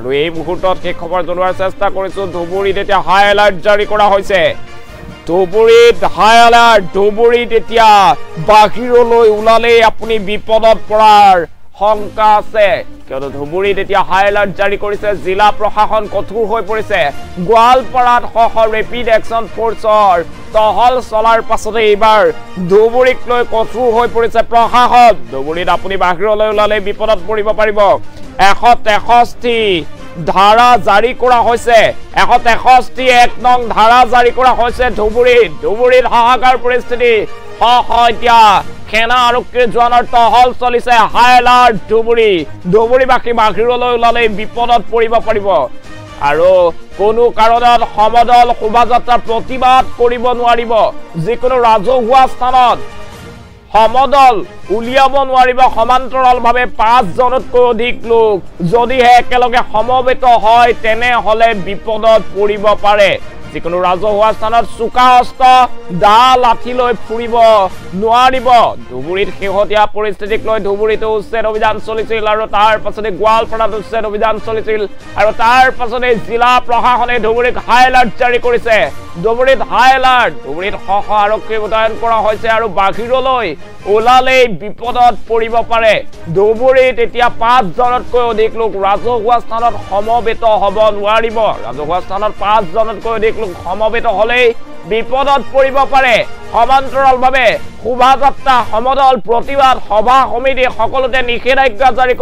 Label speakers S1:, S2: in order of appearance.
S1: আৰু এই মুহূৰ্তত সেই খবৰ জনোৱাৰ চেষ্টা কৰিছো ধুবুৰীত এতিয়া হাই এলাৰ্ট জাৰি কৰা হৈছে ধুবুৰীত হাই এলাৰ্ট ধুবুৰীত এতিয়া বাহিৰলৈ ওলালে আপুনি বিপদত পৰাৰ শংকা আছে কিয়নো ধুবুৰীত এতিয়া হাই এলাৰ্ট জাৰি কৰিছে জিলা প্ৰশাসন কঠোৰ হৈ পৰিছে গোৱালপাৰাত ৰেপিড একশ্যন ফ'ৰ্চৰ টহল চলাৰ পাছতে এইবাৰ ধুবুৰীক লৈ কঠোৰ হৈ পৰিছে প্ৰশাসন ধুবুৰীত আপুনি বাহিৰলৈ ওলালে বিপদত পৰিব পাৰিব 163 ধাৰা জাৰি কৰা হৈছে 163 নং ধাৰা জাৰি কৰা হৈছে ধুবুৰীত হাহাকাৰ পৰিস্থিতি এতিয়া সেনা আৰক্ষীৰ জোৱানৰ টহল চলিছে হাই এলাৰ্ট ধুবুৰীবাসী বাহিৰলৈ ওলালে বিপদত পৰিব পাৰিব আৰু কোনো কাৰণত সমদল শোভাযাত্ৰা প্ৰতিবাদ কৰিব নোৱাৰিব যিকোনো ৰাজহুৱা স্থানত সমদল উলিয়াব নোৱাৰিব সমান্তৰালভাৱে 5 জনতকৈ অধিক লোক যদিহে একেলগে সমবেত হয় তেনেহলে বিপদত পৰিব পাৰে যিকোনো ৰাজহুৱা স্থানত চুকা অস্ত্ৰ দা লাঠি লৈ ফুৰিব নোৱাৰিব ধুবুৰীত শেহতীয়া পৰিস্থিতিক লৈ ধুবুৰীত উচ্ছেদ অভিযান চলিছিল আৰু তাৰ পাছতে গোৱালপাৰাত উচ্ছেদ অভিযান চলিছিল আৰু তাৰ পাছতে জিলা প্ৰশাসনে ধুবুৰীত হাই এলাৰ্ট জাৰি কৰিছে ধুবুৰীত হাই এলাৰ্ট ধুবুৰীত আৰক্ষী মোতায়েন কৰা হৈছে আৰু বাহিৰলৈ ওলালে বিপদত পৰিব পাৰে ধুবুৰীত এতিয়া 5 জনতকৈ অধিক লোক ৰাজহুৱা স্থানত সমবেত হ'ব নোৱাৰিব ৰাজহুৱা স্থানত 5 জনতকৈ অধিক লোক সমবেত হলেই বিপদত পৰিব পাৰে সমান্তৰালভাৱে শোভাযাত্ৰা সমদল প্ৰতিবাদ সভা সমিতি সকলোতে নিষেধাজ্ঞা জাৰি